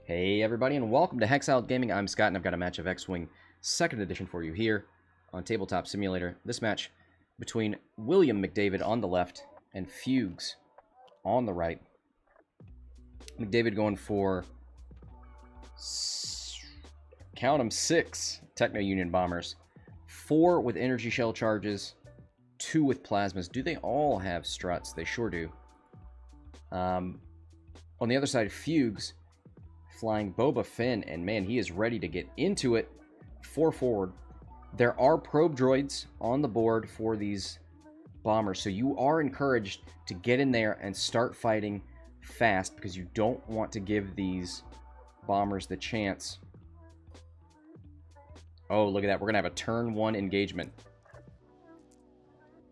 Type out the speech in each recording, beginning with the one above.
Hey everybody, and welcome to Hexiled Gaming. I'm Scott, and I've got a match of X-Wing 2nd Edition for you here on Tabletop Simulator. This match between William McDavid on the left and Fuges on the right. McDavid going for, count them, 6 Techno Union bombers, 4 with energy shell charges, 2 with plasmas. Do they all have struts? They sure do. On the other side, Fuges flying Boba, Fenn, and man, he is ready to get into it. 4 forward. There are probe droids on the board for these bombers, so you are encouraged to get in there and start fighting fast because you don't want to give these bombers the chance. Oh, look at that. We're going to have a turn 1 engagement.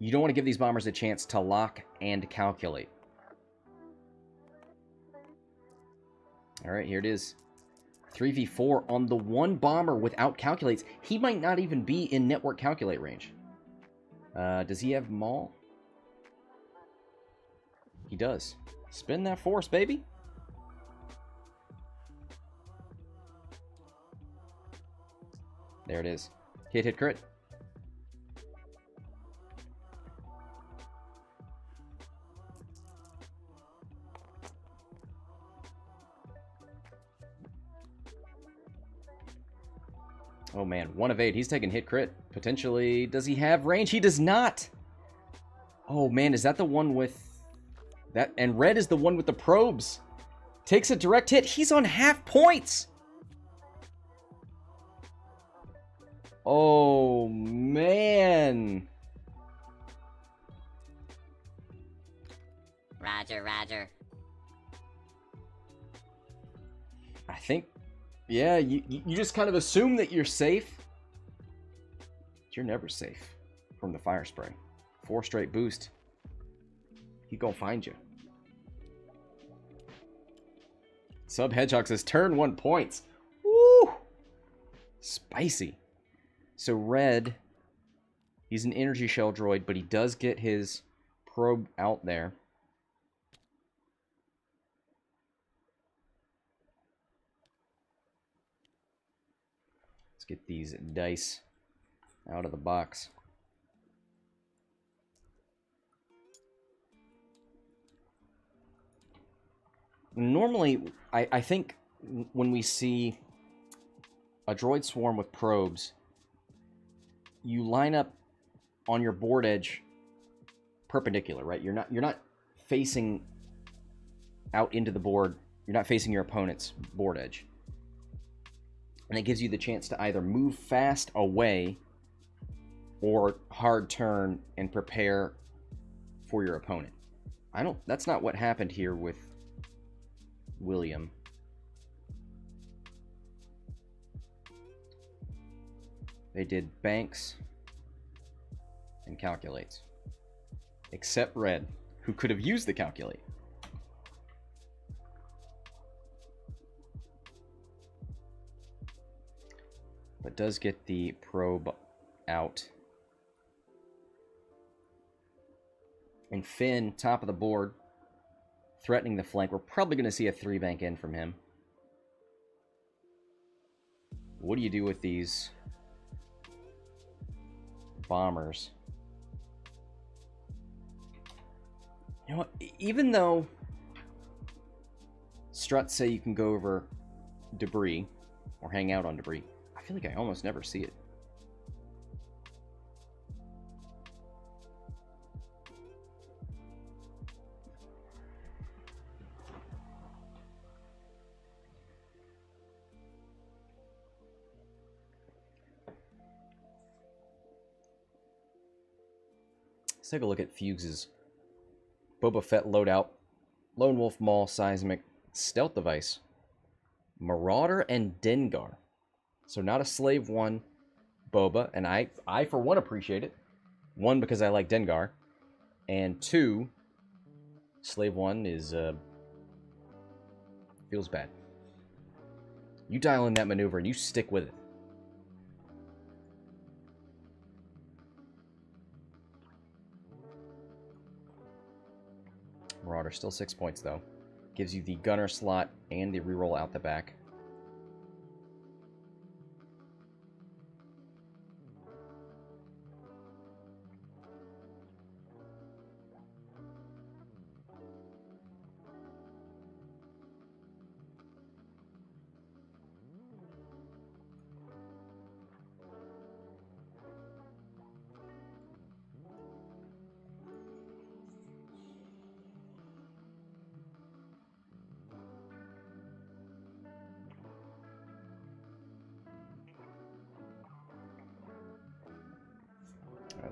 You don't want to give these bombers a chance to lock and calculate. Alright, here it is. 3v4 on the one bomber without calculates. He might not even be in network calculate range. Does he have Maul? He does. Spin that force, baby. There it is. Hit, hit, crit. Oh man, 1 of 8. He's taking hit crit. Potentially, does he have range? He does not! Oh man, is that the one with... that? And red is the one with the probes. Takes a direct hit. He's on half points! Oh man! Roger, roger. I think... yeah, you just kind of assume that you're safe. You're never safe from the fire spray. 4 straight boost. He gonna find you. Sub Hedgehog says turn 1 points. Woo! Spicy. So red, he's an energy shell droid, but he does get his probe out there. Let's get these dice out of the box. Normally, I think when we see a droid swarm with probes, you line up on your board edge perpendicular, right? You're not facing out into the board. You're not facing your opponent's board edge. And it gives you the chance to either move fast away or hard turn and prepare for your opponent. That's not what happened here with William. They did banks and calculates. Except red, who could have used the calculate. But does get the probe out. And Fenn, top of the board, threatening the flank. We're probably going to see a 3-bank in from him. What do you do with these bombers? You know what? Even though struts say you can go over debris or hang out on debris, I feel like I almost never see it. Let's take a look at Fuges' Boba Fett loadout. Lone Wolf, Maul, Seismic, Stealth Device, Marauder, and Dengar. So not a Slave 1 Boba, and I for one appreciate it. 1, because I like Dengar, and 2, Slave 1 is feels bad. You dial in that maneuver and you stick with it. Marauder still 6 points though. Gives you the gunner slot and the reroll out the back.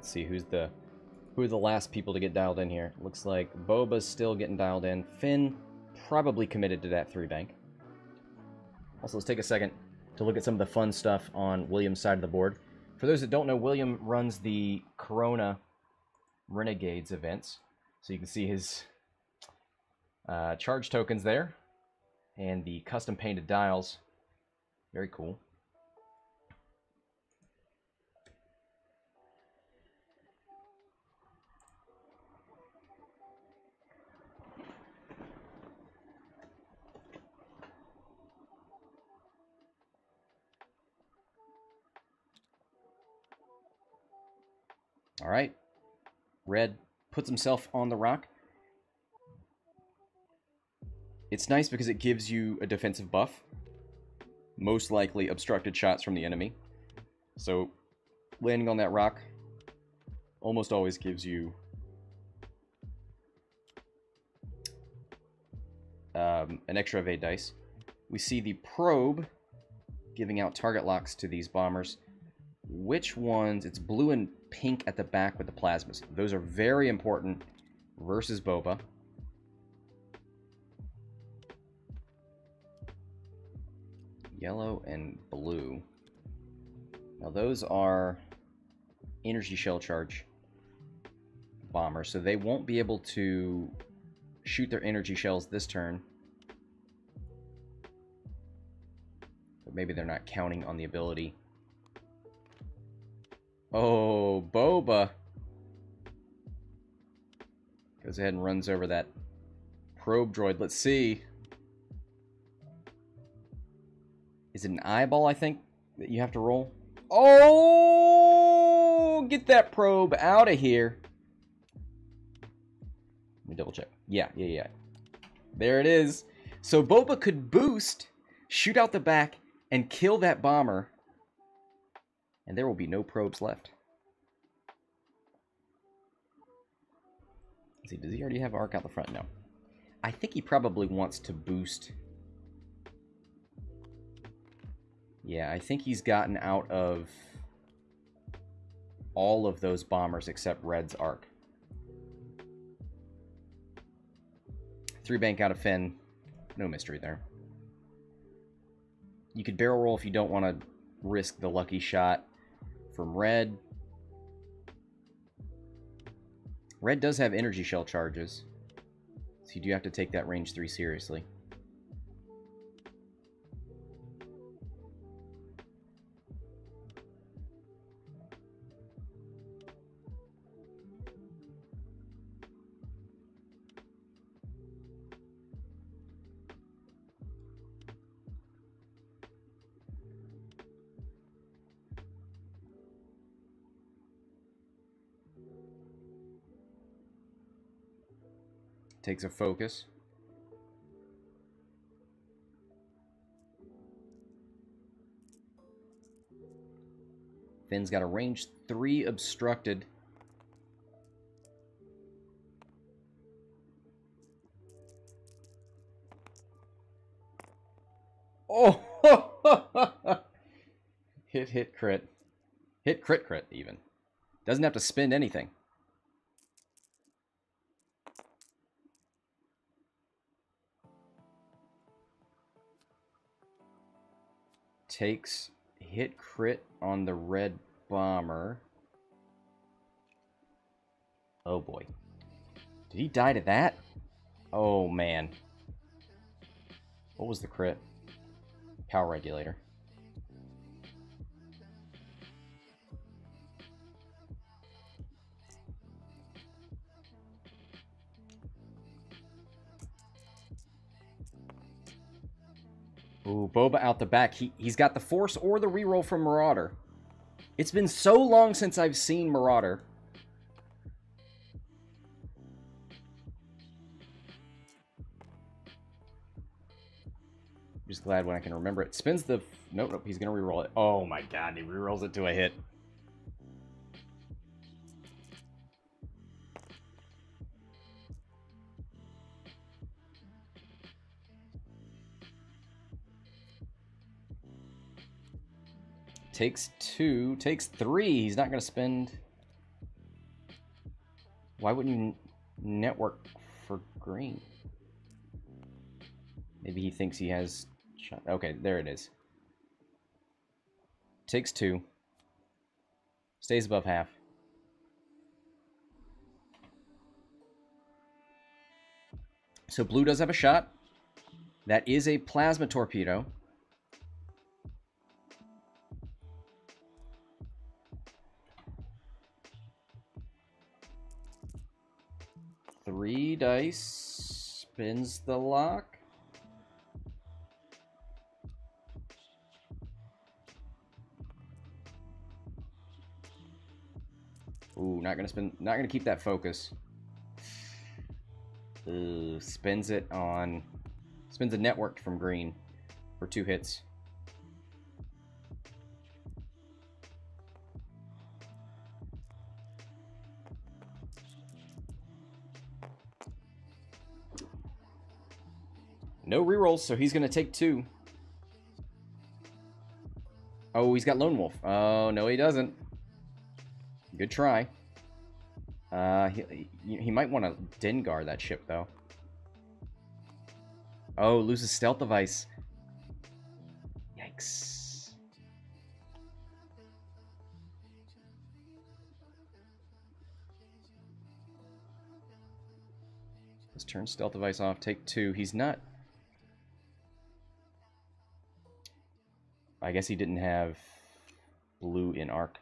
Let's see who are the last people to get dialed in here. Looks like Boba's still getting dialed in. Fenn probably committed to that 3-bank. Also, let's take a second to look at some of the fun stuff on William's side of the board. For those that don't know, William runs the Corona Renegades events. So you can see his charge tokens there and the custom painted dials. Very cool. All right. Red puts himself on the rock. It's nice because it gives you a defensive buff. Most likely obstructed shots from the enemy. So landing on that rock almost always gives you an extra evade dice. We see the probe giving out target locks to these bombers. Which ones? It's blue and pink at the back with the plasmas. Those are very important versus Boba. Yellow and blue. Now those are energy shell charge bombers, so they won't be able to shoot their energy shells this turn. But maybe they're not counting on the ability. Oh, Boba goes ahead and runs over that probe droid. Let's see. Is it an eyeball, I think, that you have to roll? Oh! Get that probe out of here. Let me double check. Yeah. There it is. So Boba could boost, shoot out the back, and kill that bomber. And there will be no probes left. Let's see, does he already have arc out the front? No. I think he probably wants to boost. Yeah, I think he's gotten out of all of those bombers except Red's arc. 3-bank out of Fenn. No mystery there. You could barrel roll if you don't want to risk the lucky shot from Red. Red does have energy shell charges, so you do have to take that range 3 seriously. Takes a focus. Fenn's got a range 3 obstructed. Oh! Hit, crit. Hit, crit, even. Doesn't have to spend anything. Takes hit crit on the red bomber. Oh boy. Did he die to that? Oh man. What was the crit? Power regulator. Ooh, Boba out the back. He's got the Force or the reroll from Marauder. It's been so long since I've seen Marauder. Just glad when I can remember it. Spins the... Nope, he's going to reroll it. Oh my god, he rerolls it to a hit. Takes 2, takes 3. He's not going to spend Why wouldn't you network for green? Maybe he thinks he has... Okay, there it is. Takes 2. Stays above half. So blue does have a shot. That is a plasma torpedo. Three dice. Spins the lock. Ooh, not gonna keep that focus. Spins it on... Spins a networked from green for 2 hits. No rerolls, so he's going to take 2. Oh, he's got Lone Wolf. Oh, no, he doesn't. Good try. He might want to Dengar that ship, though. Oh, loses stealth device. Yikes. Let's turn stealth device off. Take 2. He's not... I guess he didn't have blue in arc.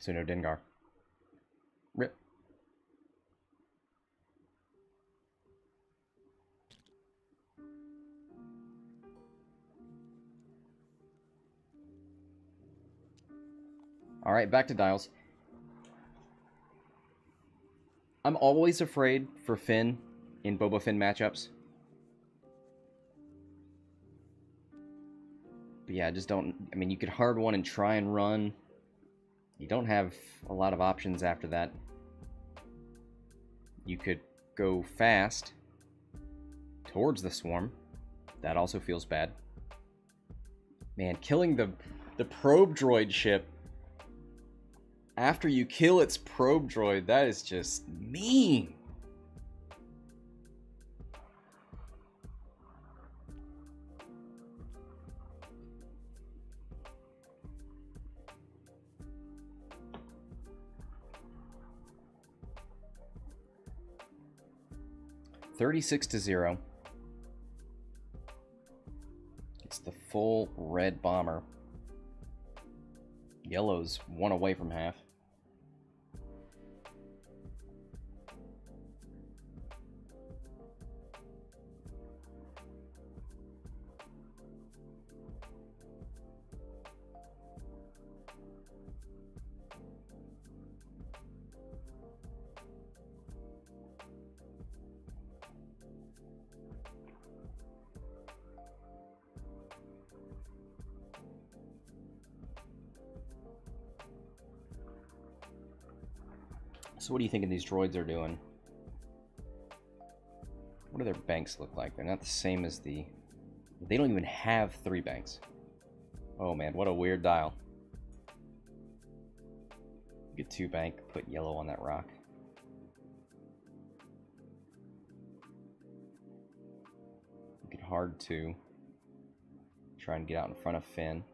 So no Dengar. Rip. Alright, back to dials. I'm always afraid for Fenn in Boba Finn matchups. But yeah, just don't... I mean, you could hard one and try and run. You don't have a lot of options after that. You could go fast towards the swarm. That also feels bad. Man, killing the probe droid ship after you kill its probe droid, that is just mean. $36-0. It's the full red bomber. Yellow's 1 away from half. So what do you think these droids are doing? What do their banks look like? They're not the same as the... They don't even have 3 banks. Oh man, what a weird dial. Get 2 bank, put yellow on that rock. Get hard to try and get out in front of Fenn.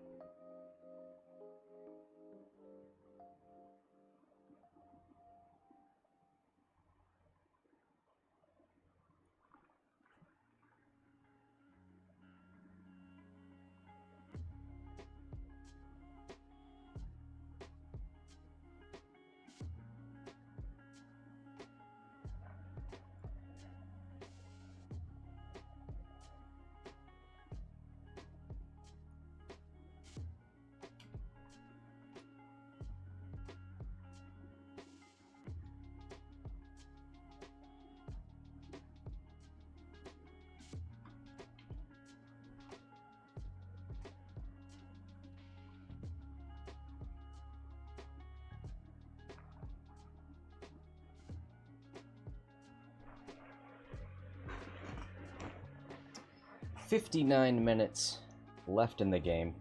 $59 minutes left in the game.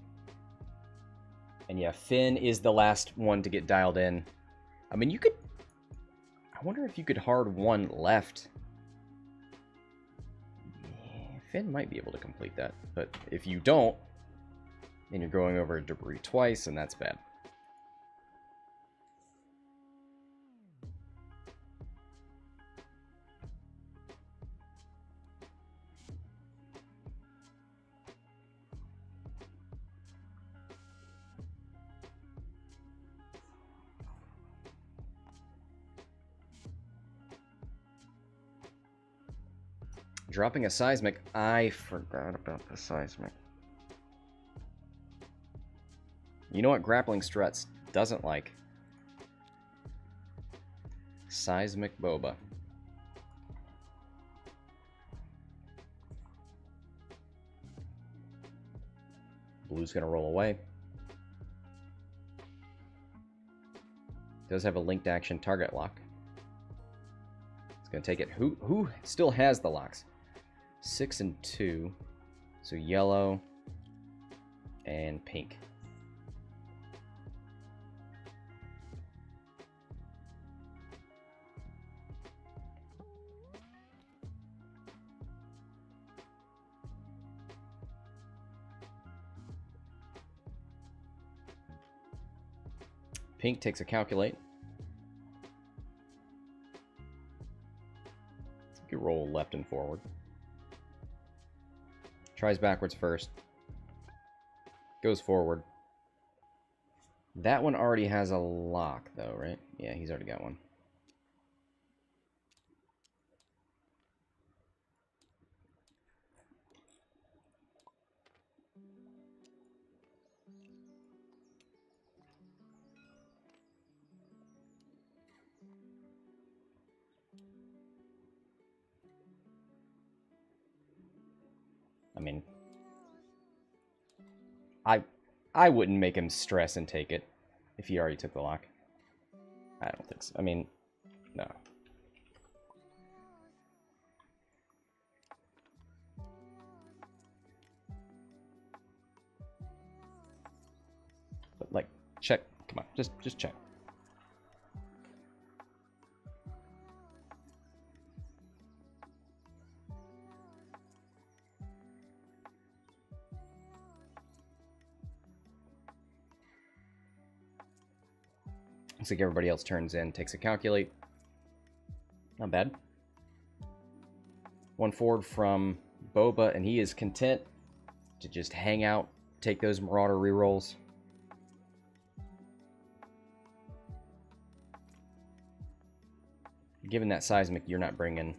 And yeah, Fenn is the last one to get dialed in. I mean, you could wonder if you could hard one left. Yeah, Fenn might be able to complete that, but if you don't, then you're going over debris twice, and that's bad. Dropping a seismic. I forgot about the seismic. You know what Grappling Struts doesn't like? Seismic Boba. Blue's gonna roll away. Does have a linked action target lock. It's gonna take it. Who still has the locks? 6 and 2. So yellow and pink. Pink takes a calculate. You can roll left and forward. Tries backwards first. Goes forward. That one already has a lock, though, right? Yeah, he's already got one. I mean, I wouldn't make him stress and take it if he already took the lock. I don't think so. I mean, no. But like, check. Come on, just check. Looks like everybody else turns in, takes a calculate. Not bad. One forward from Boba, and he is content to just hang out, take those Marauder rerolls. Given that seismic, you're not bringing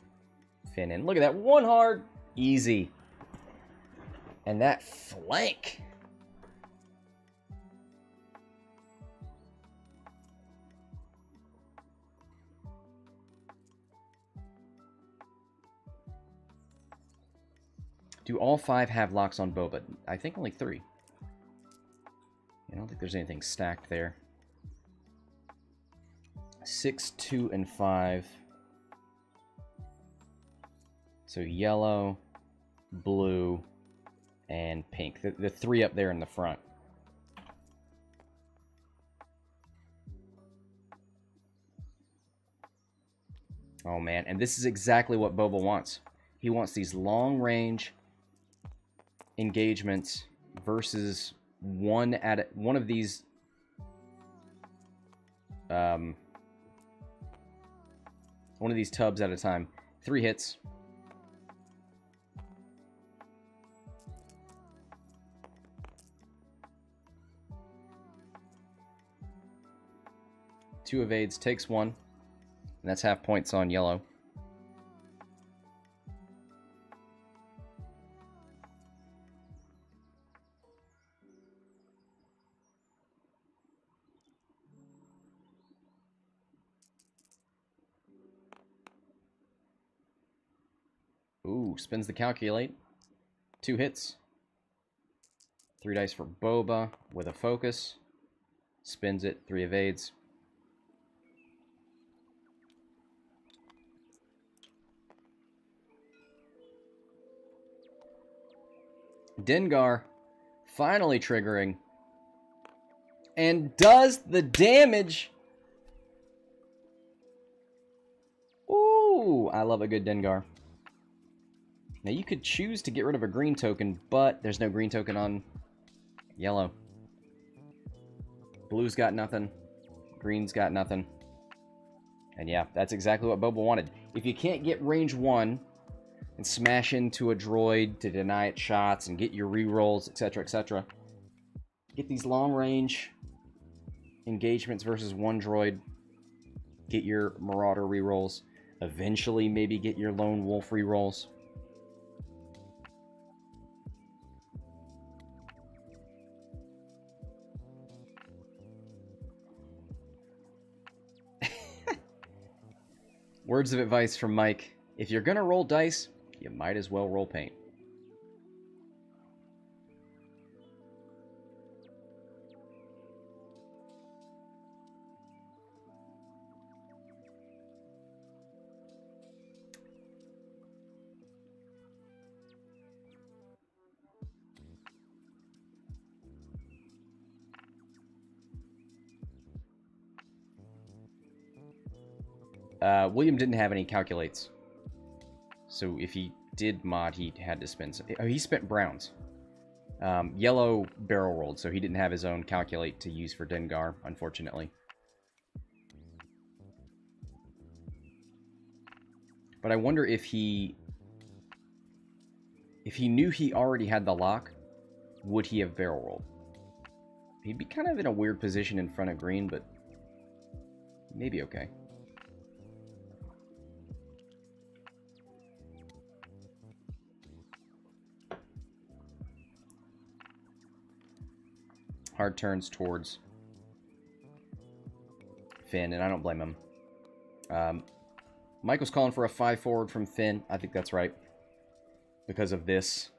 Fenn in. Look at that, one hard, easy. And that flank. Do all 5 have locks on Boba? I think only 3. I don't think there's anything stacked there. 6, 2, and 5. So yellow, blue, and pink. The 3 up there in the front. Oh man, and this is exactly what Boba wants. He wants these long range engagements versus one of these tubs at a time. 3 hits. Two evades, takes 1, and that's half points on yellow. Ooh, spins the calculate. 2 hits. 3 dice for Boba with a focus. Spins it, 3 evades. Dengar finally triggering. And does the damage. Ooh, I love a good Dengar. Now you could choose to get rid of a green token, but there's no green token on yellow. Blue's got nothing. Green's got nothing. And yeah, that's exactly what Boba wanted. If you can't get range 1 and smash into a droid to deny it shots and get your rerolls, etc., etc., get these long range engagements versus one droid, get your Marauder rerolls, eventually maybe get your Lone Wolf rerolls. Words of advice from Mike. If you're gonna roll dice, you might as well roll paint. William didn't have any calculates. So if he did mod, he had to spend some... Oh, he spent browns. Yellow barrel rolled, so he didn't have his own calculate to use for Dengar, unfortunately. But I wonder if he knew he already had the lock, would he have barrel rolled? He'd be kind of in a weird position in front of green, but maybe okay. Hard turns towards Fenn, and I don't blame him. Michael's calling for a 5 forward from Fenn. I think that's right. Because of this.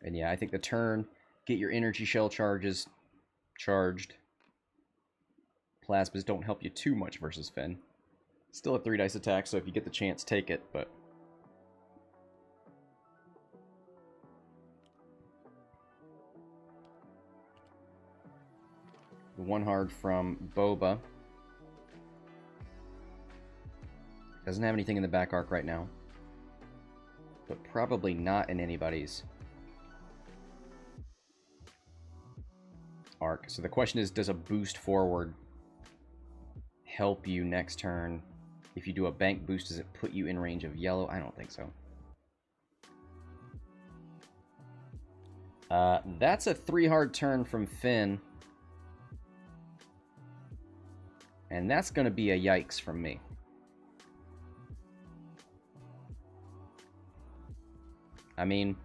And yeah, I think the turn, get your energy shell charges charged. Plasmas don't help you too much versus Fenn. Still a 3 dice attack, so if you get the chance, take it, but... One hard from Boba. Doesn't have anything in the back arc right now. But probably not in anybody's arc. So the question is, does a boost forward help you next turn? If you do a bank boost, does it put you in range of yellow? I don't think so. That's a 3 hard turn from Fenn. And that's going to be a yikes from me. I mean,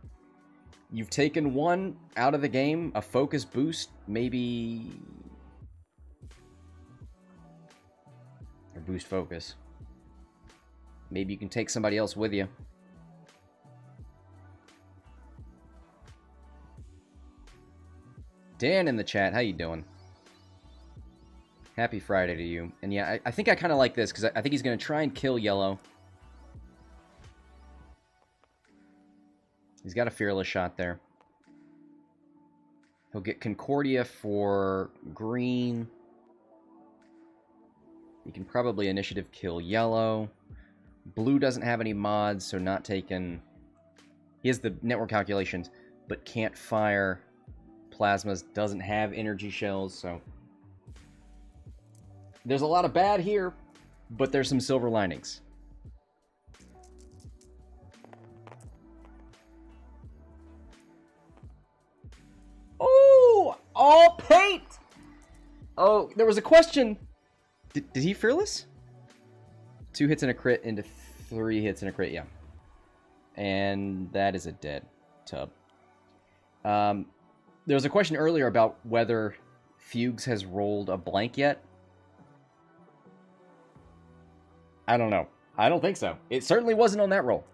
you've taken one out of the game, a focus boost, maybe... Or boost focus. Maybe you can take somebody else with you. Dan in the chat, how you doing? Happy Friday to you. And yeah, I think I kind of like this, because I think he's going to try and kill yellow. He's got a fearless shot there. He'll get Concordia for green. He can probably initiative kill yellow. Blue doesn't have any mods, so not taken. He has the network calculations, but can't fire plasmas, doesn't have energy shells, so... There's a lot of bad here, but there's some silver linings. Oh! All paint! Oh, there was a question. Did he fearless? 2 hits and a crit into 3 hits and a crit, yeah. And that is a dead tub. There was a question earlier about whether Fuges has rolled a blank yet. I don't know. I don't think so. It certainly wasn't on that roll.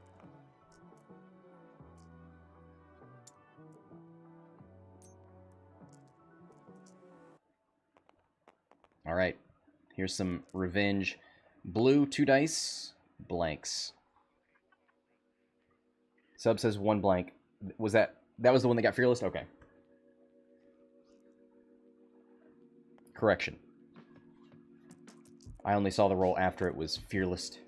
All right. Here's some revenge. Blue, 2 dice. Blanks. Sub says 1 blank. Was that was the one that got fearless? Okay. Correction. I only saw the roll after it was fearless.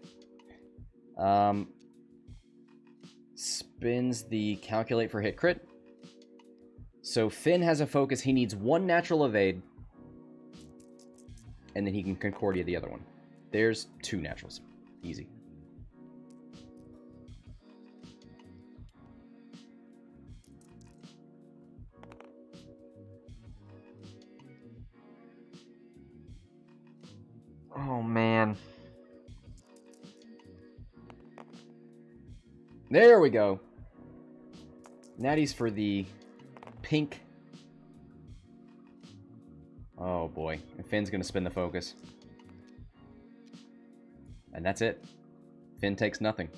Spins the calculate for hit crit. So Fenn has a focus. He needs 1 natural evade. And then he can Concordia the other one. There's 2 naturals. Easy. Oh, man. There we go. Natty's for the pink. Oh, boy. And Finn's going to spin the focus. And that's it. Fenn takes nothing.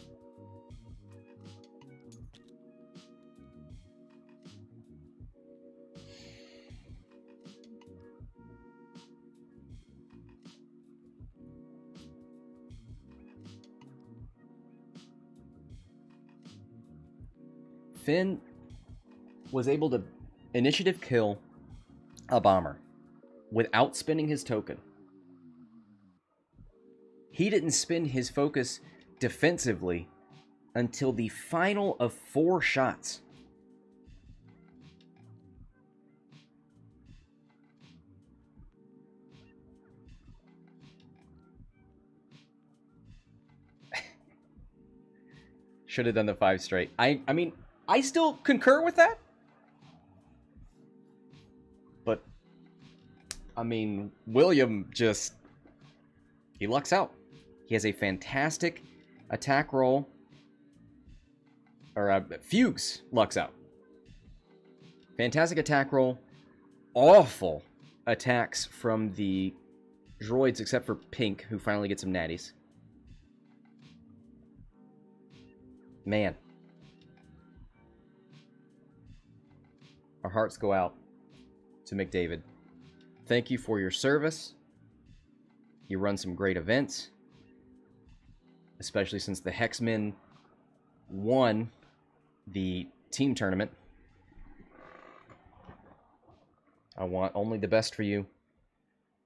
Fenn was able to initiative kill a bomber without spending his token. He didn't spend his focus defensively until the final of 4 shots. Should have done the 5 straight. I mean, I still concur with that. But, I mean, William just... he lucks out. He has a fantastic attack roll. Or, Fuges lucks out. Fantastic attack roll. Awful attacks from the droids, except for Pink, who finally gets some natties. Man. Our hearts go out to McDavid. Thank you for your service. You run some great events. Especially since the Hexmen won the team tournament. I want only the best for you.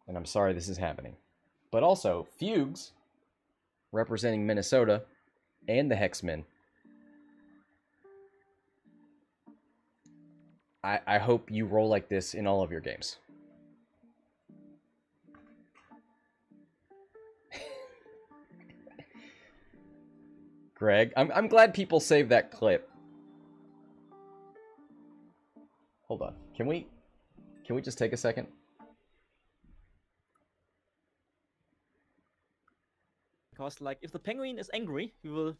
And I'm sorry this is happening. But also, Fuges, representing Minnesota and the Hexmen. I hope you roll like this in all of your games. Greg, I'm glad people saved that clip. Hold on. Can we just take a second? Because, like, if the penguin is angry, he will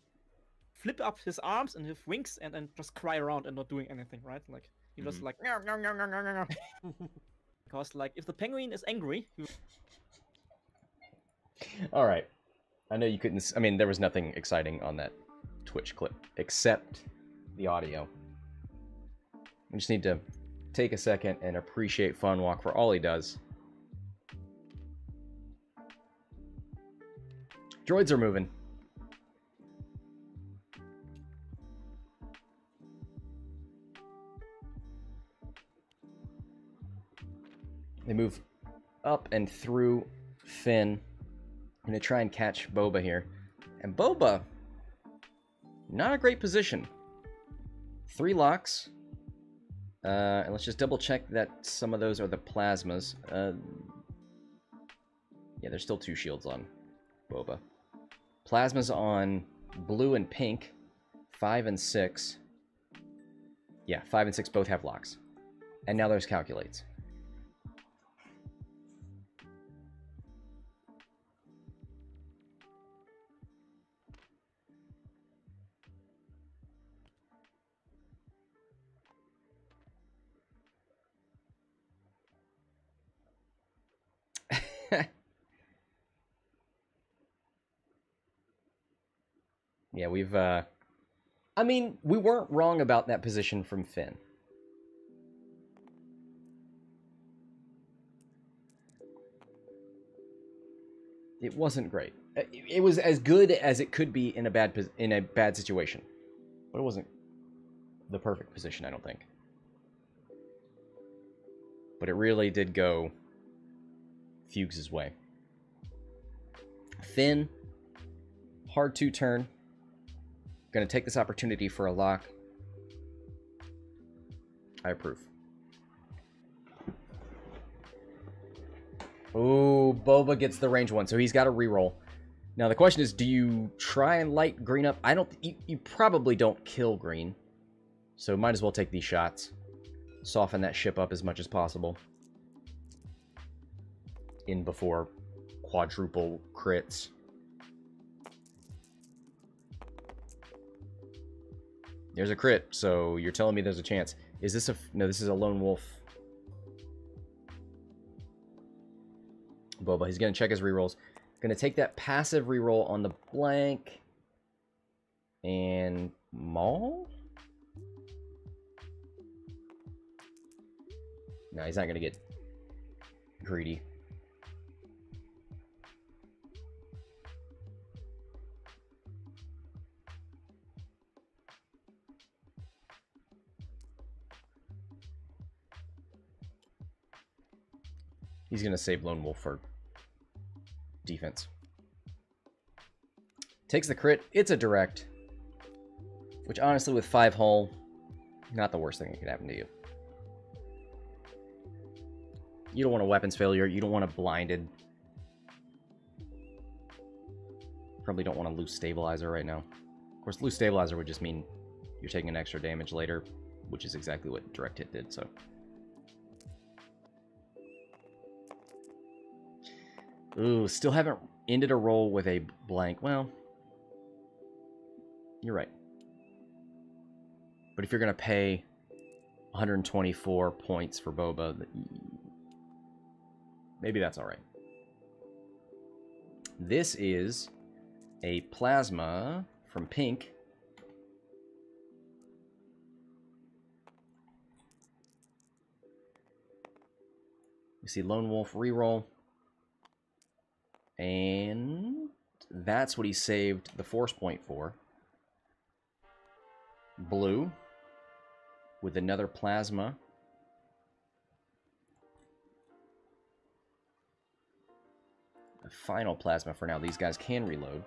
flip up his arms and his wings and just cry around and not doing anything, right? Like, he just like, no, no, no, no, no, no, no. Because, like, if the penguin is angry, he... All right. I know you couldn't... I mean, there was nothing exciting on that Twitch clip, except the audio. We just need to take a second and appreciate Funwalk for all he does. Droids are moving. They move up and through Fenn. I'm going to try and catch Boba here. And Boba, not a great position. 3 locks. And let's just double check that some of those are the plasmas. Yeah, there's still 2 shields on Boba. Plasmas on blue and pink. 5 and 6. Yeah, 5 and 6 both have locks. And now there's calculates. Yeah, we've, I mean, we weren't wrong about that position from Fenn. It wasn't great. It was as good as it could be in a bad situation. But it wasn't the perfect position, I don't think. But it really did go Fuges' way. Fenn, hard 2 turn. Gonna take this opportunity for a lock. I approve. Ooh, Boba gets the range 1, so he's got to reroll. Now the question is, do you try and light green up? You probably don't kill green, so might as well take these shots. Soften that ship up as much as possible. In before quadruple crits. There's a crit, so you're telling me there's a chance. Is this a... No, this is a lone wolf. Boba, he's going to check his rerolls. Going to take that passive reroll on the blank. And... Maul? No, he's not going to get greedy. He's going to save Lone Wolf for defense. Takes the crit. It's a direct. Which, honestly, with 5 hull, not the worst thing that could happen to you. You don't want a weapons failure. You don't want a blinded. Probably don't want to lose stabilizer right now. Of course, lose stabilizer would just mean you're taking an extra damage later, which is exactly what direct hit did, so... Ooh, still haven't ended a roll with a blank. Well, you're right. But if you're going to pay 124 points for Boba, maybe that's all right. This is a plasma from Pink. You see Lone Wolf reroll. And that's what he saved the force point for. Blue with another plasma. A final plasma for now. These guys can reload.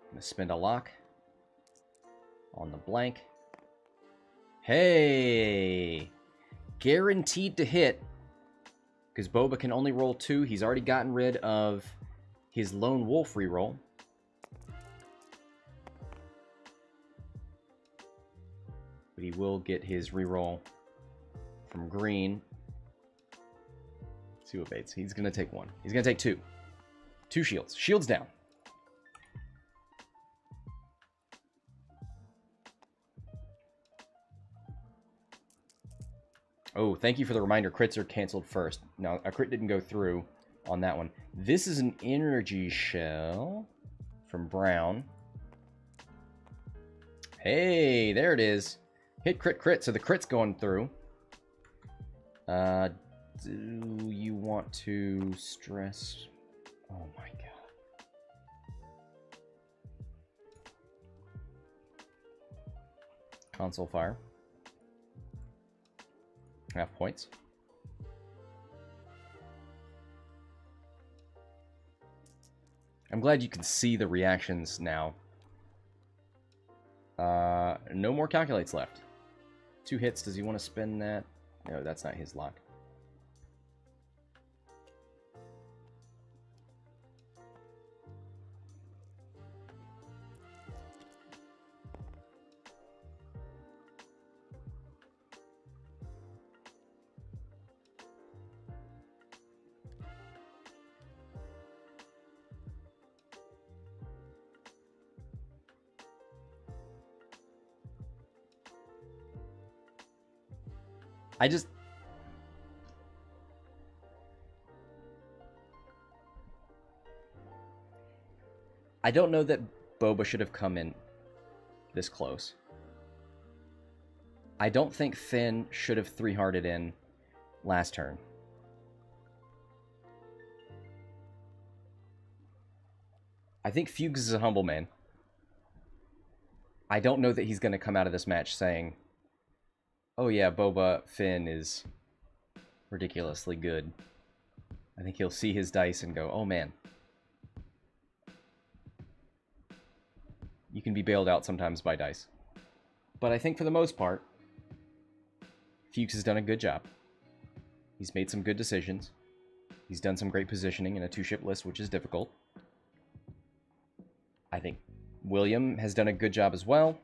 I'm going to spend a lock on the blank. Hey! Guaranteed to hit, because Boba can only roll 2. He's already gotten rid of his Lone Wolf reroll. But he will get his reroll from green. Let's see what baits. He's going to take 1. He's going to take 2. 2 shields. Shields down. Oh, thank you for the reminder. Crits are canceled first. Now, a crit didn't go through on that one. This is an energy shell from Brown. Hey, there it is. Hit, crit, crit. So the crit's going through. Do you want to stress? Oh my god. Console fire. Half points. I'm glad you can see the reactions now. No more calculates left. 2 hits. Does he want to spend that? No, that's not his lock. I don't know that Boba should have come in this close. I don't think Fenn should have 3-hearted in last turn. I think Fuges is a humble man. I don't know that he's going to come out of this match saying, oh yeah, Boba Fenn is ridiculously good. I think he'll see his dice and go, oh man. You can be bailed out sometimes by dice. But I think for the most part, Fuges has done a good job. He's made some good decisions. He's done some great positioning in a 2-ship list, which is difficult. I think William has done a good job as well.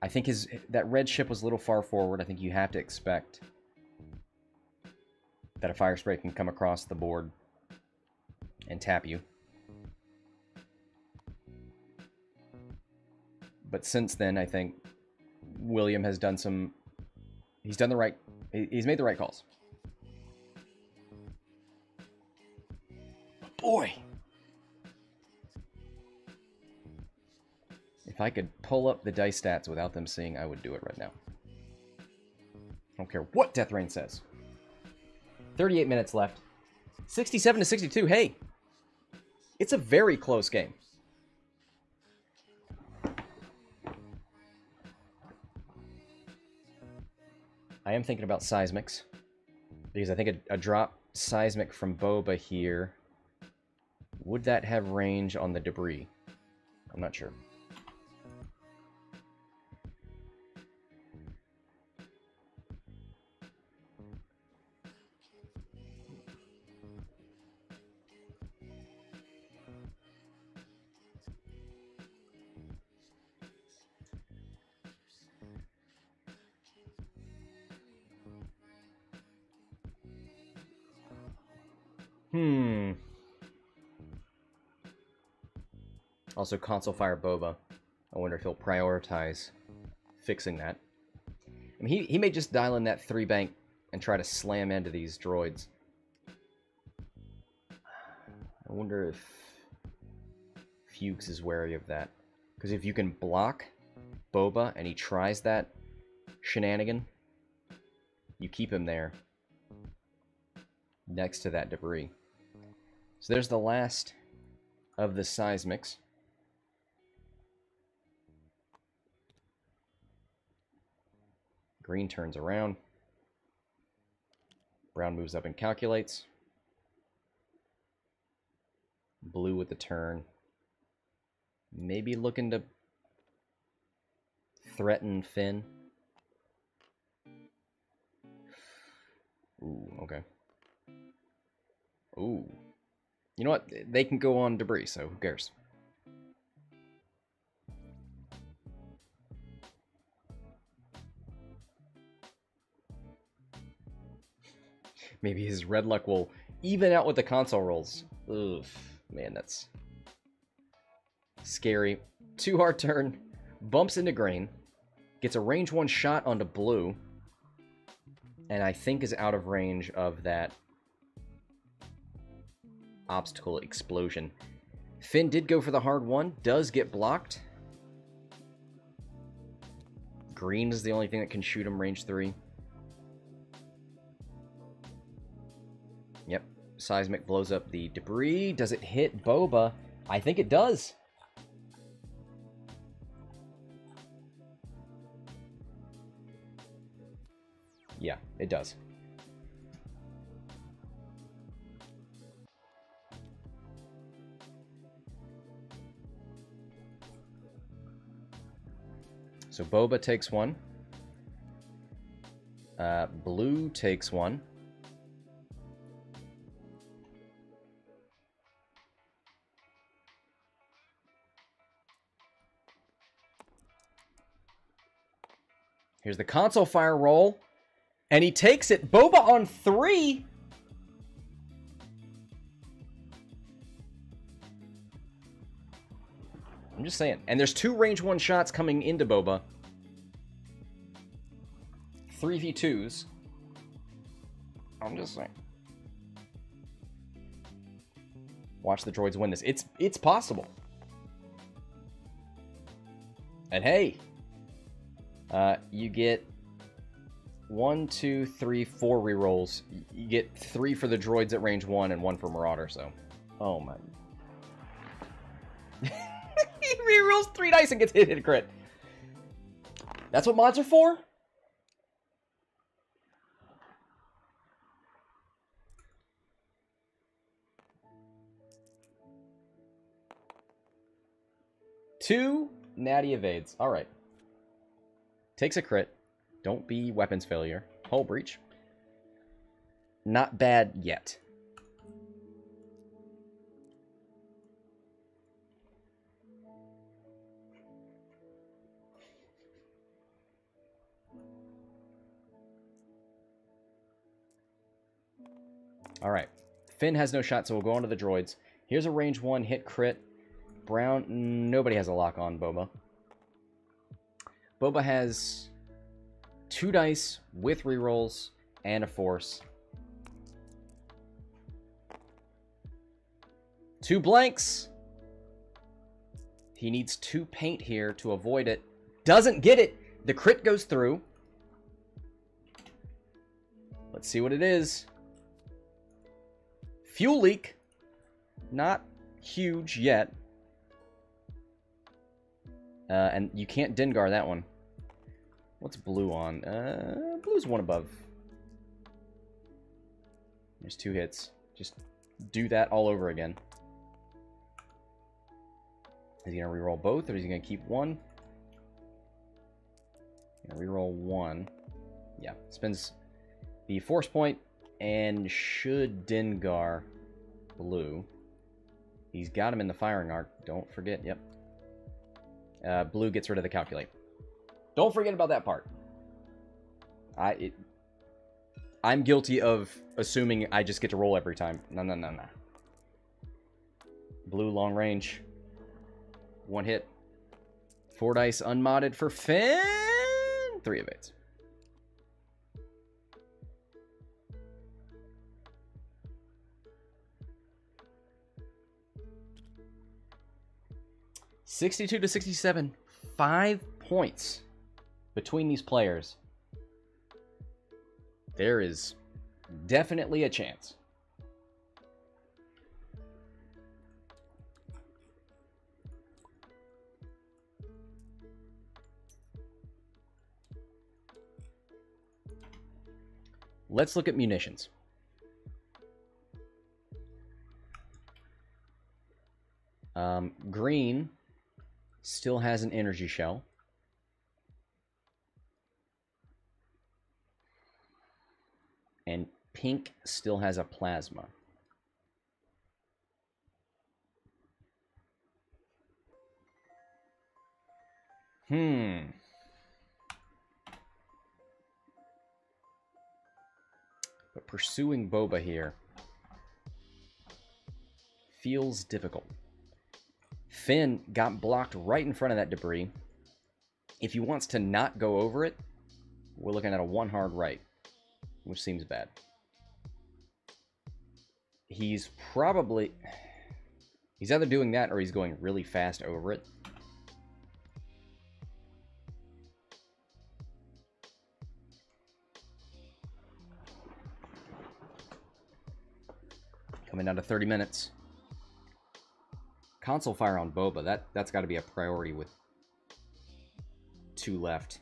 I think that red ship was a little far forward. I think you have to expect that a fire spray can come across the board and tap you. But since then, I think William has done some... He's made the right calls. Boy! If I could pull up the dice stats without them seeing, I would do it right now. I don't care what Death Rain says. 38 minutes left. 67 to 62. Hey! It's a very close game. I am thinking about seismics. Because I think a drop seismic from Boba here... Would that have range on the debris? I'm not sure. Also, console fire Boba. I wonder if he'll prioritize fixing that. I mean, he may just dial in that 3-bank and try to slam into these droids. I wonder if Fuges is wary of that. Because if you can block Boba and he tries that shenanigan, you keep him there next to that debris. So there's the last of the seismics. Green turns around. Brown moves up and calculates. Blue with the turn. Maybe looking to threaten Fenn. Ooh, okay. Ooh. You know what? They can go on debris, so who cares? Maybe his red luck will even out with the console rolls. Ugh, man, that's scary. 2-hard turn, bumps into green, gets a range 1 shot onto blue, and I think is out of range of that obstacle explosion. Fenn did go for the hard one, does get blocked. Green is the only thing that can shoot him range 3. Yep, seismic blows up the debris. Does it hit Boba? I think it does. Yeah, it does. So Boba takes 1. Blue takes 1. Here's the console fire roll. And he takes it. Boba on 3. I'm just saying. And there's 2 range 1 shots coming into Boba. 3v2s. I'm just saying. Watch the droids win this. It's possible. And hey, you get 1, 2, 3, 4 rerolls. You get 3 for the droids at range 1 and 1 for Marauder, so. Oh my. He rerolls 3 dice and gets hit crit. That's what mods are for? 2 natty evades. All right. Takes a crit. Don't be weapons failure. Hull breach. Not bad yet. All right. Fenn has no shot, so we'll go on to the droids. Here's a range 1 hit crit. Brown, nobody has a lock on Boba. Boba has 2 dice with rerolls and a force. 2 blanks. He needs 2 paint here to avoid it. Doesn't get it. The crit goes through. Let's see what it is. Fuel leak. Not huge yet. And you can't Dengar that one. What's blue on? Blue's 1 above. There's 2 hits. Just do that all over again. Is he going to reroll both, or is he going to keep 1? Going to reroll 1. Yeah, spends the force point and should Dengar blue. He's got him in the firing arc. Don't forget, yep. Blue gets rid of the calculate. Don't forget about that part. I'm guilty of assuming I just get to roll every time. No. Blue long range. 1 hit. 4 dice unmodded for Fenn. 3 evades. $62 to 67. 5 points between these players. There is definitely a chance. Let's look at munitions. Green still has an energy shell. And pink still has a plasma. But pursuing Boba here feels difficult. Fenn got blocked right in front of that debris. If he wants to not go over it, we're looking at a 1 hard right, which seems bad. He's either doing that or he's going really fast over it. Coming down to 30 minutes. Console fire on Boba. That's got to be a priority with 2 left.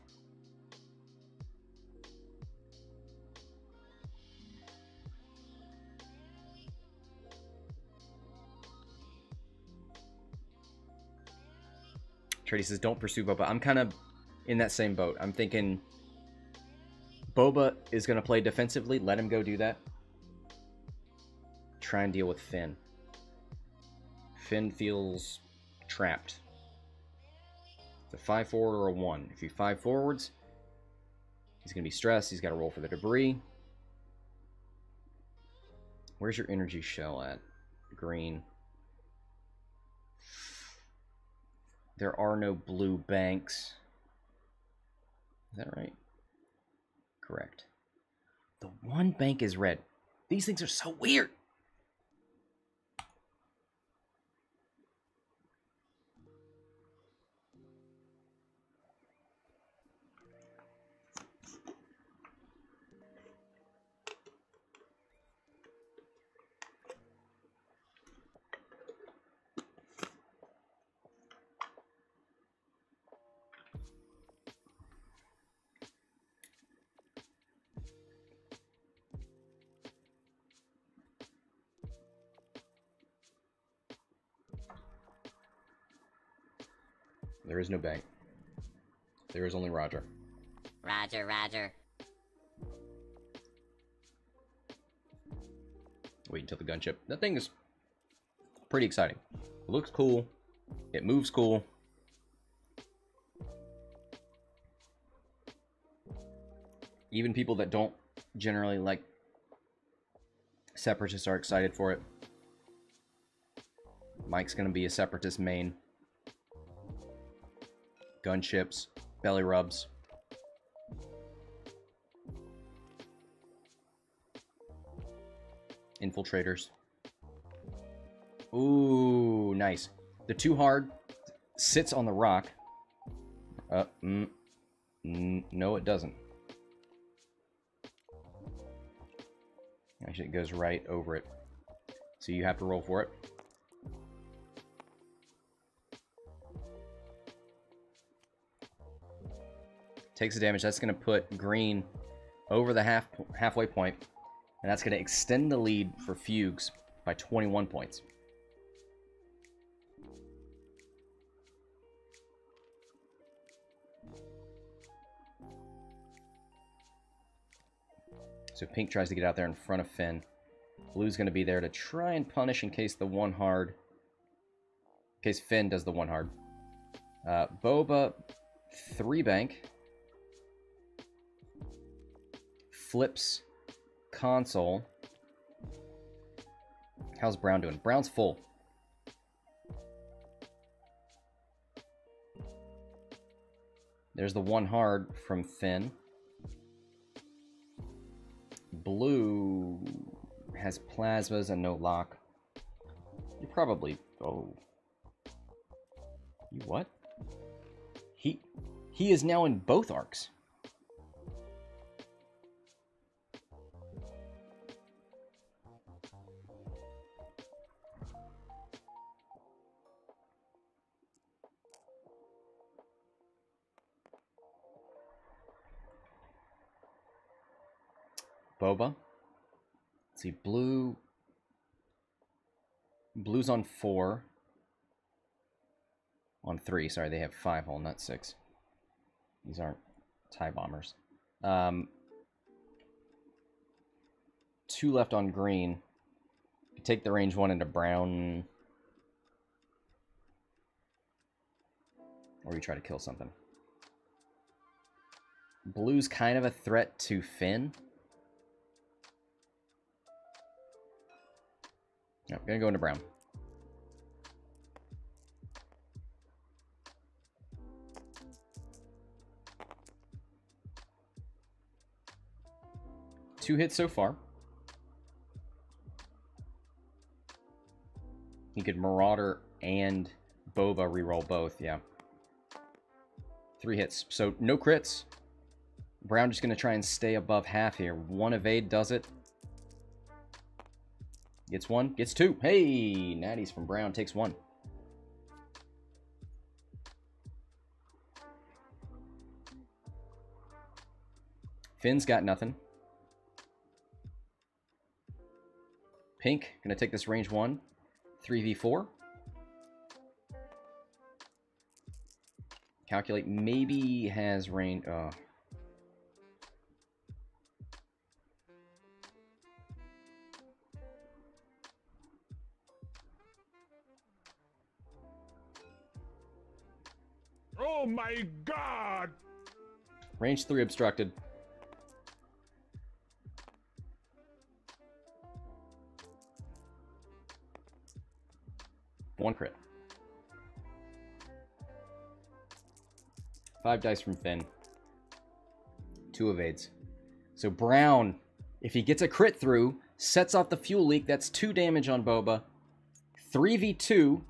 Trady says, don't pursue Boba. I'm kind of in that same boat. I'm thinking Boba is going to play defensively. Let him go do that. Try and deal with Fenn. Fenn feels trapped. It's a 5 forward or a 1. If you 5 forwards, he's going to be stressed. He's got to roll for the debris. Where's your energy shell at? Green. There are no blue banks. Is that right? Correct. The 1 bank is red. These things are so weird. There is no bank. There is only Roger. Roger, Roger. Wait until the gunship. That thing is pretty exciting. It looks cool. It moves cool. Even people that don't generally like Separatists are excited for it. Mike's going to be a Separatist main. Gunships, belly rubs. Infiltrators. Ooh, nice. The too hard sits on the rock. No, it doesn't. Actually, it goes right over it. So you have to roll for it. Takes the damage. That's going to put green over the halfway point, and that's going to extend the lead for Fuges by 21 points. So pink tries to get out there in front of Fenn. Blue's going to be there to try and punish in case the one hard... In case Fenn does the one hard. Boba, 3 bank. Flips console. How's Brown doing? Brown's full. There's the one hard from Fenn. Blue has plasmas and no lock. You probably... Oh. You what? He is now in both arcs. Boba. Let's see, Blue's on 4. On 3, sorry, they have 5 hull, not 6. These aren't TIE bombers. 2 left on green. Take the range 1 into brown. Or you try to kill something. Blue's kind of a threat to Fenn. No, I'm gonna go into brown. Two hits so far. You could Marauder and Boba reroll both, yeah. 3 hits, so no crits. Brown just gonna try and stay above half here. 1 evade does it. Gets 1, gets 2. Hey, natties from Brown, takes 1. Finn's got nothing. Pink, gonna take this range 1. 3v4. Calculate, maybe has range... Oh my god! Range 3 obstructed. One crit. 5 dice from Fenn. 2 evades. So Brown, if he gets a crit through, sets off the fuel leak. That's 2 damage on Boba. 3v2.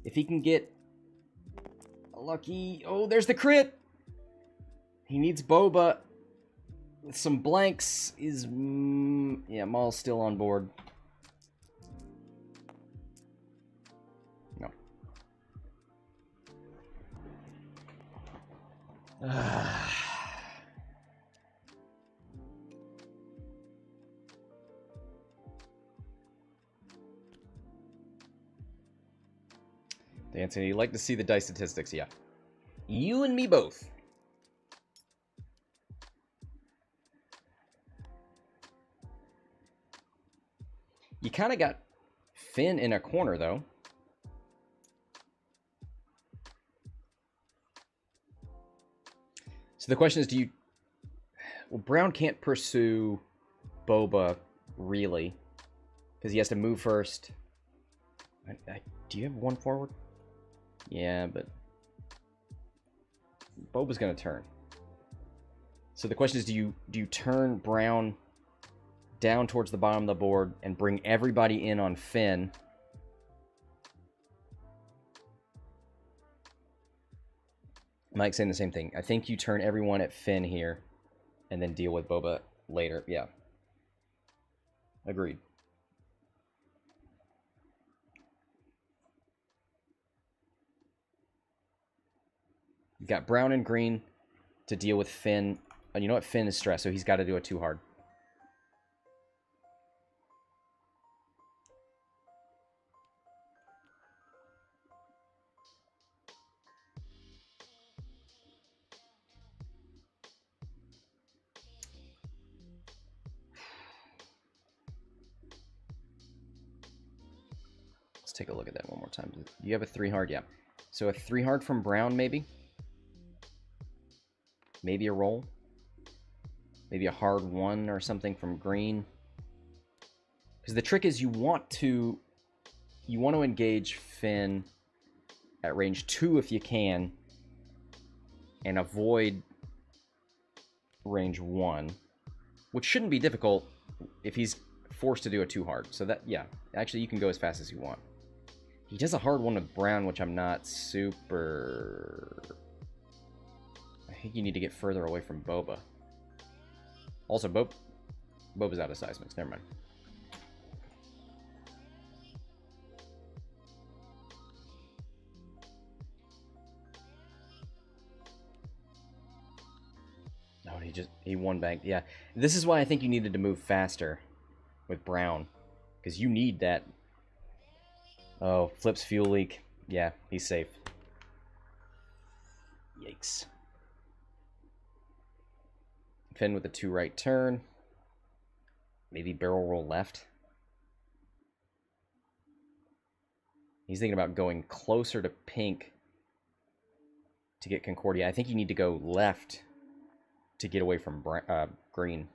If he can get a lucky... Oh, there's the crit! He needs Boba. With some blanks is... yeah, Maul's still on board. No. Anthony, you like to see the dice statistics, yeah. You and me both. You kind of got Fenn in a corner, though. So the question is, do you... Well, Brown can't pursue Boba, really, because he has to move first. Do you have one forward? Yeah, but Boba's going to turn. So the question is, do you turn Brown down towards the bottom of the board and bring everybody in on Fenn? Mike's saying the same thing. I think you turn everyone at Fenn here and then deal with Boba later. Yeah. Agreed. You've got Brown and Green to deal with Fenn. And you know what? Fenn is stressed, so he's got to do it too hard. Let's take a look at that one more time. You have a 3 hard? Yeah. So a 3 hard from Brown, maybe? Maybe a roll? Maybe a hard 1 or something from Green? Because the trick is you want to engage Fenn at range 2 if you can, and avoid range 1, which shouldn't be difficult if he's forced to do a 2 hard. So that, yeah, actually you can go as fast as you want. He does a hard 1 with Brown, which I'm not super... I think you need to get further away from Boba. Also, Boba's out of seismics. Never mind. No, he one banked. Yeah, this is why I think you needed to move faster with Brown, because you need that. Oh, flips fuel leak. Yeah, he's safe. Yikes. Fenn with a 2 right turn. Maybe barrel roll left. He's thinking about going closer to pink to get Concordia. I think you need to go left to get away from green.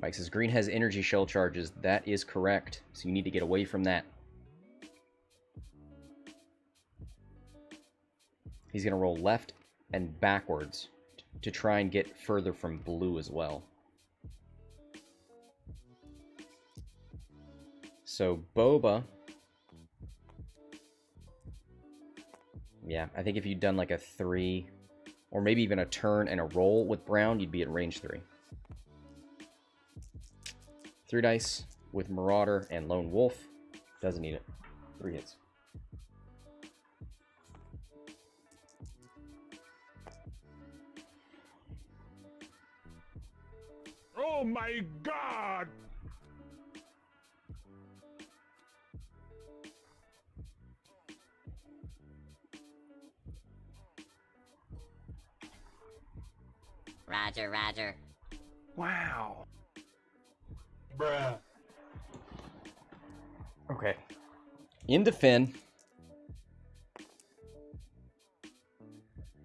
Mike says green has energy shell charges. That is correct. So you need to get away from that. He's going to roll left and backwards to try and get further from blue as well. So Boba... Yeah, I think if you'd done like a 3, or maybe even a turn and a roll with Brown, you'd be at range 3. 3 dice with Marauder and Lone Wolf. Doesn't need it. 3 hits. Oh my God! Roger, roger. Wow. Bruh. Okay. Into Fenn.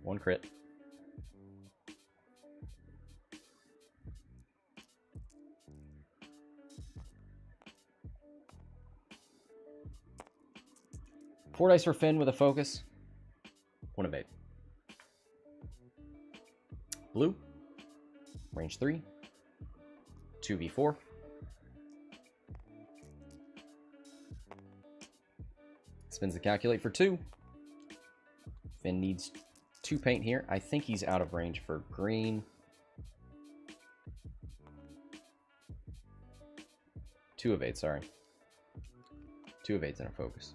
1 crit. Four dice for Fenn with a focus. 1 evade. Blue. Range 3. 2v4. Spins the calculate for 2. Fenn needs 2 paint here. I think he's out of range for green. 2 evades, sorry. 2 evades and a focus.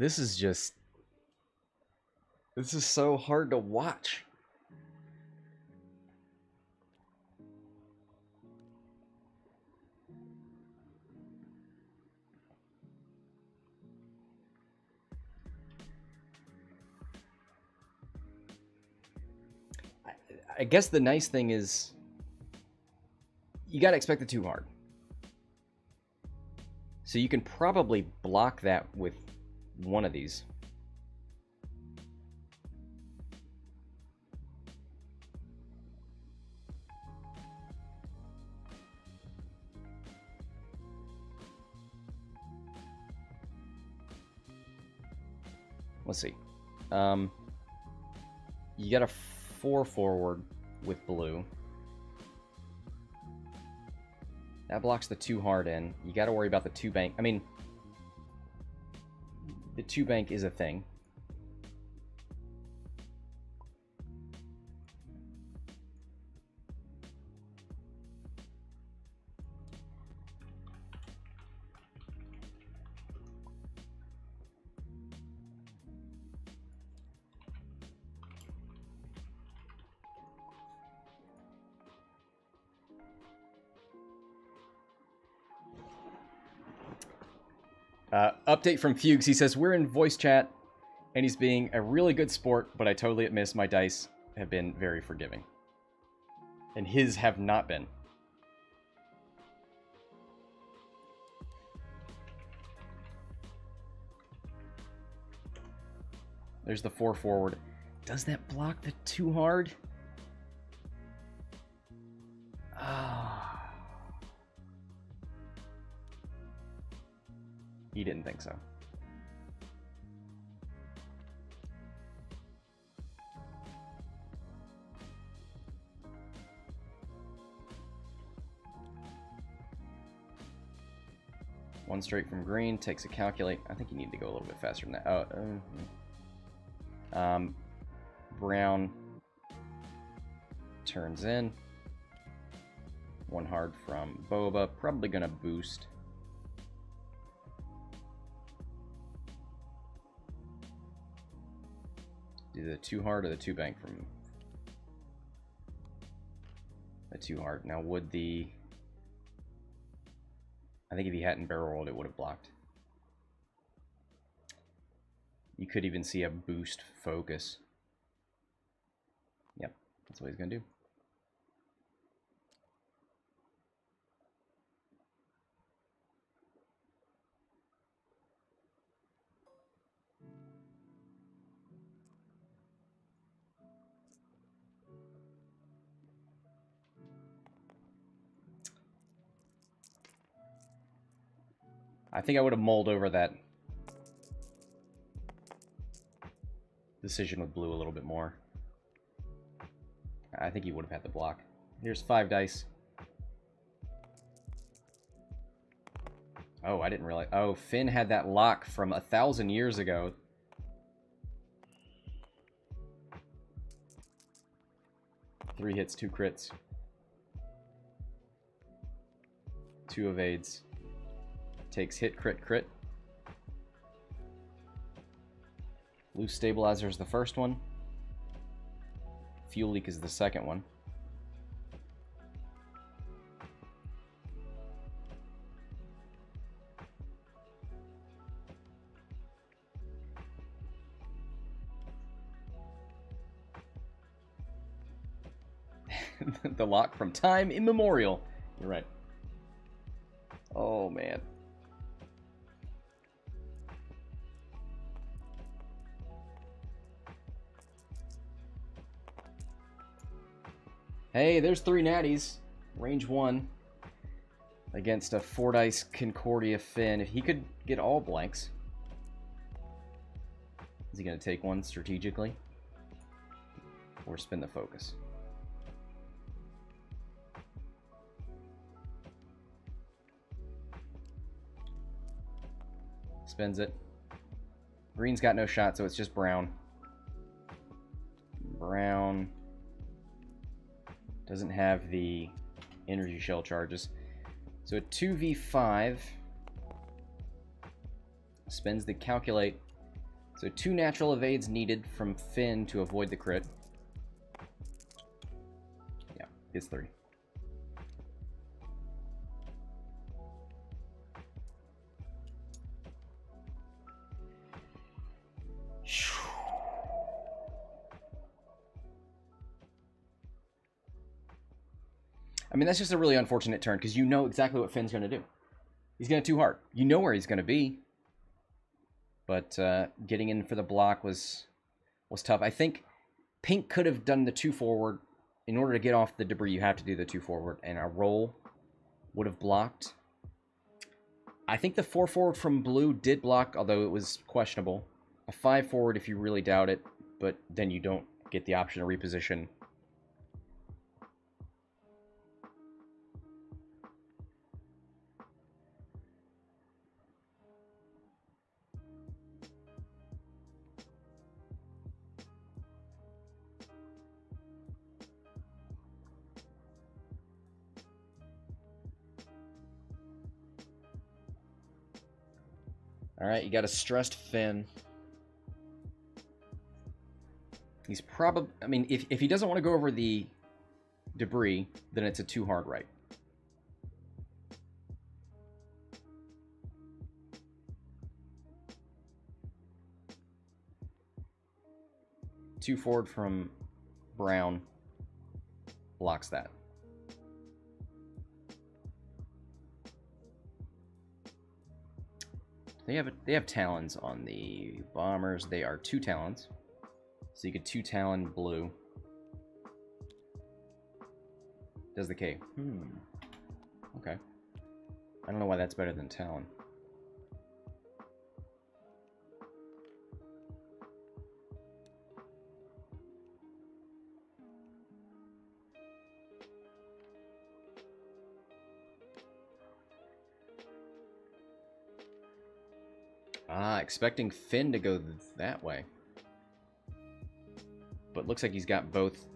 This is just... This is so hard to watch. I guess the nice thing is you gotta expect it too hard. So you can probably block that with one of these. Let's see. You got a 4 forward with blue. That blocks the 2 hard in. You got to worry about the 2 bank. I mean, the 2 bank is a thing. Update from Fuges. He says, we're in voice chat, and he's being a really good sport, but I totally admit my dice have been very forgiving. And his have not been. There's the 4 forward. Does that block the 2 hard? Ah. He didn't think so. One straight from green, takes a calculate. I think you need to go a little bit faster than that. Oh, brown turns in. 1 hard from Boba, probably gonna boost. Do the 2 hard or the 2 bank from the 2 hard. Now would the... I think if he hadn't barrel rolled, it would have blocked. You could even see a boost focus. Yep, that's what he's gonna do. I think I would have mulled over that decision with blue a little bit more. I think he would have had the block. Here's 5 dice. Oh, I didn't realize. Oh, Fenn had that lock from 1,000 years ago. Three hits, 2 crits. 2 evades. Takes hit, crit, crit. Loose stabilizer is the first one. Fuel leak is the second one. The lock from time immemorial. You're right. Oh, man. Hey, there's 3 natties. Range 1. Against a 4 dice Concordia Fenn. If he could get all blanks. Is he going to take one strategically? Or spin the focus? Spins it. Green's got no shot, so it's just brown. Brown doesn't have the energy shell charges. So a 2v5 spends the calculate So 2 natural evades needed from Fenn to avoid the crit. Yeah, it's 3. I mean, that's just a really unfortunate turn, because you know exactly what Finn's going to do. He's going to 2 hard. You know where he's going to be. But getting in for the block was tough. I think Pink could have done the 2 forward. In order to get off the debris, you have to do the 2 forward. And a roll would have blocked. I think the 4 forward from Blue did block, although it was questionable. A 5 forward if you really doubt it, but then you don't get the option to reposition. Alright, you got a stressed Fenn. He's probably... I mean, if he doesn't want to go over the debris, then it's a 2 hard right. Two forward from Brown blocks that. They have talons on the bombers. They are 2 talons. So you get 2 talon Blue. Does the K. Okay. I don't know why that's better than talon. Ah, expecting Fenn to go that way. But looks like he's got both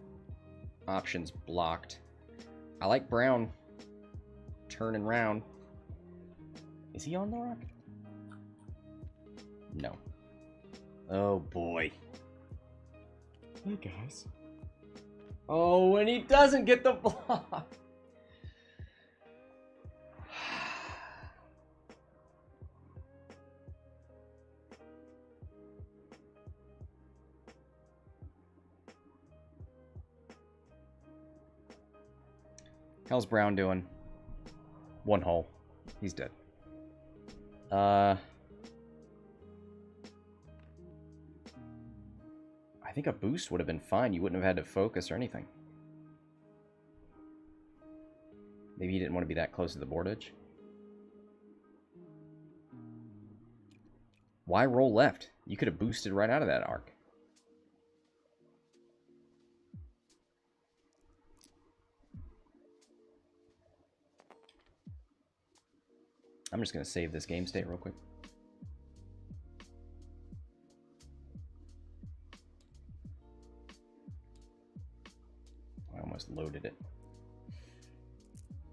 options blocked. I like Brown turning round. Is he on the rock? No. Oh boy. Hey guys. Oh, and he doesn't get the block. How's Brown doing? 1 hull. He's dead. I think a boost would have been fine. You wouldn't have had to focus or anything. Maybe you didn't want to be that close to the board edge. Why roll left? You could have boosted right out of that arc. I'm just going to save this game state real quick. I almost loaded it.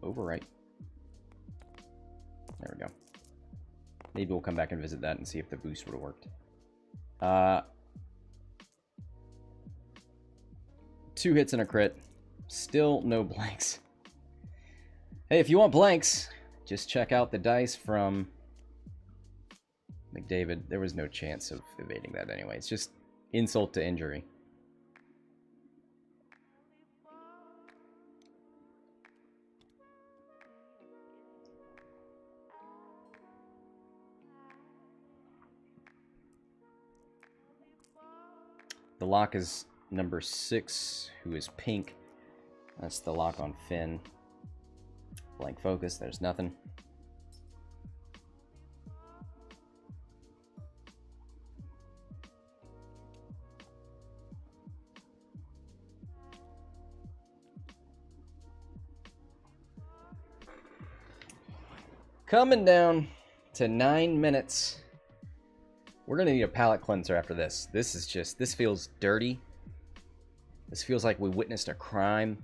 Overwrite. There we go. Maybe we'll come back and visit that and see if the boost would have worked. 2 hits and a crit. Still no blanks. Hey, if you want blanks, just check out the dice from McDavid. There was no chance of evading that anyway. It's just insult to injury. The lock is number 6, who is pink. That's the lock on Fenn. Blank focus, there's nothing. Coming down to 9 minutes. We're gonna need a palate cleanser after this. This feels dirty. This feels like we witnessed a crime.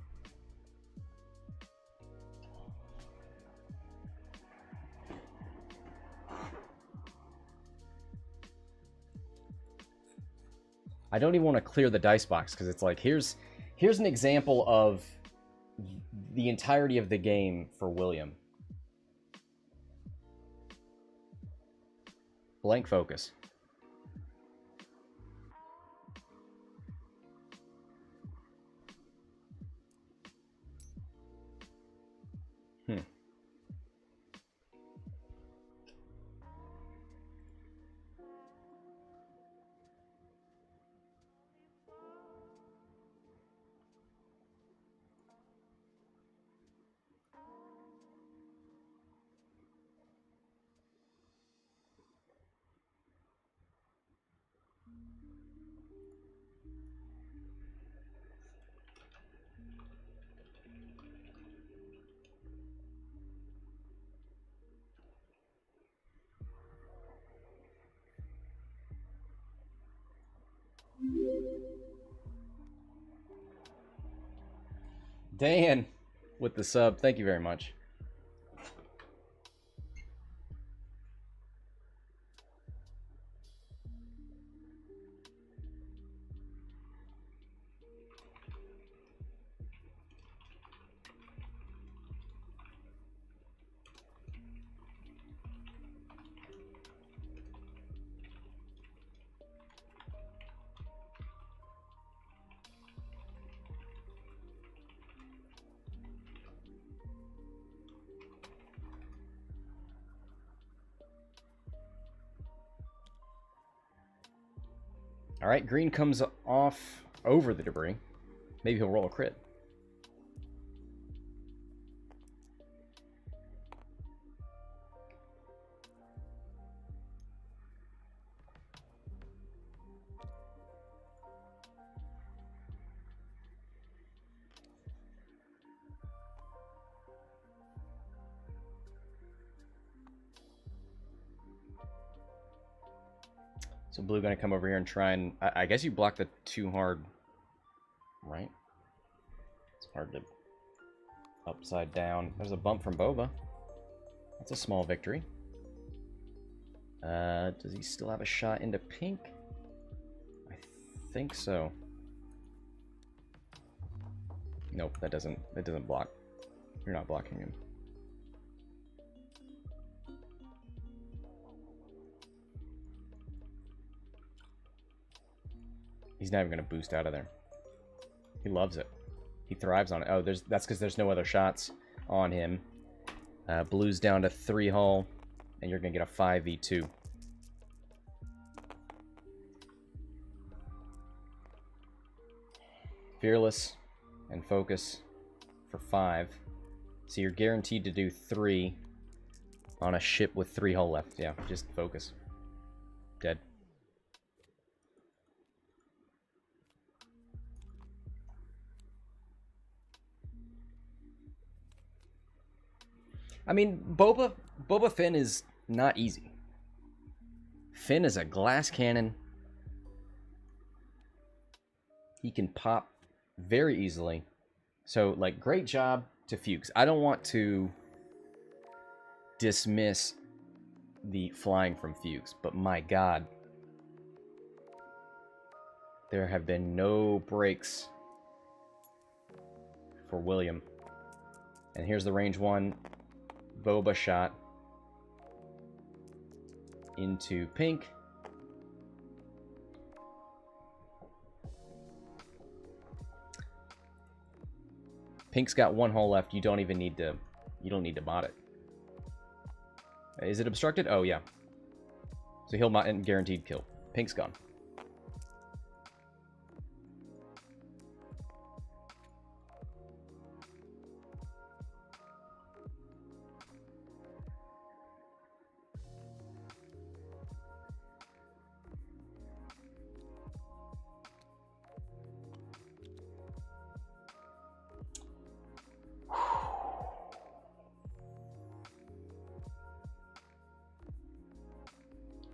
I don't even want to clear the dice box because it's like, here's an example of the entirety of the game for William. Blank focus. Dan with the sub. Thank you very much. All right, green comes off over the debris. Maybe he'll roll a crit. So blue gonna come over here and try and... I guess you blocked the too hard, right? It's hard to... Upside down. There's a bump from Boba. That's a small victory. Does he still have a shot into pink? I think so. Nope, that doesn't block. You're not blocking him. He's not even going to boost out of there. He loves it. He thrives on it. Oh, that's because there's no other shots on him. Blue's down to 3 hull, and you're going to get a 5v2. Fearless and focus for 5. So you're guaranteed to do 3 on a ship with 3 hull left. Yeah, just focus. Dead. I mean, Boba Fenn is not easy. Fenn is a glass cannon. He can pop very easily. So, like, great job to Fuges. I don't want to dismiss the flying from Fuges, but my god. There have been no breaks for William. And here's the range 1. Boba shot into pink. Pink's got 1 hull left. You don't even need to. You don't need to mod it. Is it obstructed? Oh yeah. So he'll mod and guaranteed kill. Pink's gone.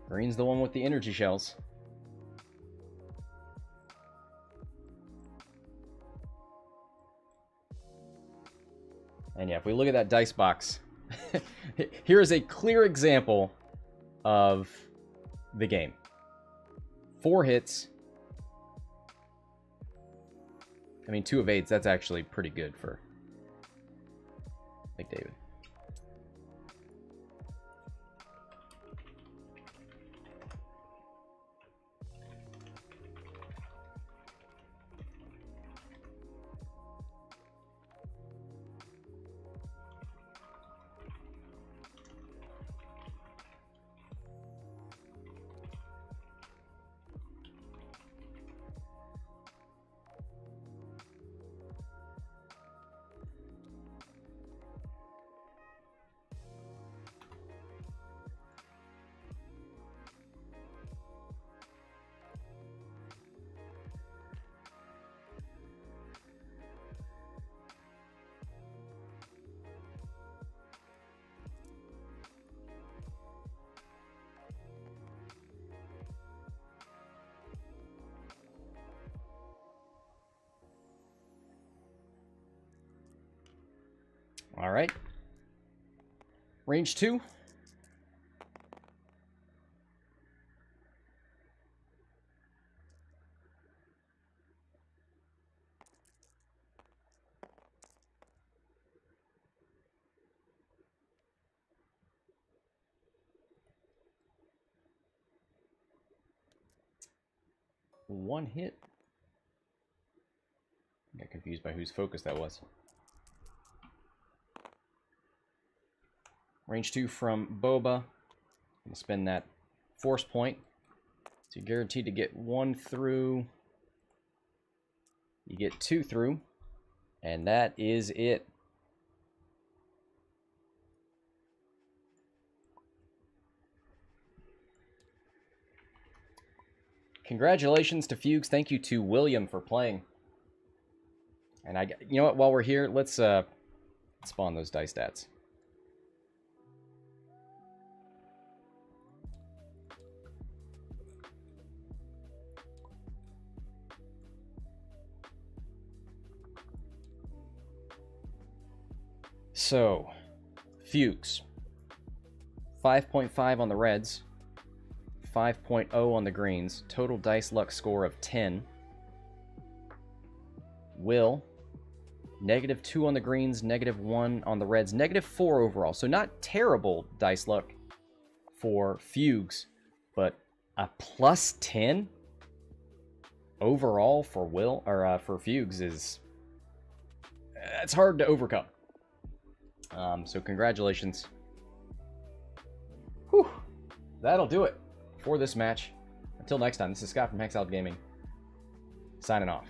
Green's the one with the energy shells. And yeah, if we look at that dice box, here is a clear example of the game. 4 hits, I mean, 2 of 8s, that's actually pretty good for McDavid. All right. Range 2. One hit. Got confused by whose focus that was. Range 2 from Boba. Gonna spend that force point. So you're guaranteed to get 1 through. You get 2 through. And that is it. Congratulations to Fuges. Thank you to William for playing. And you know what? While we're here, let's spawn those dice stats. So, Fuges. 5.5 on the reds. 5.0 on the greens. Total dice luck score of 10. Will. -2 on the greens, -1 on the reds, -4 overall. So not terrible dice luck for Fuges, but a +10 overall for Will, or for Fuges is... it's hard to overcome. So congratulations. Whew. That'll do it for this match. Until next time, this is Scott from Hexiled Gaming, signing off.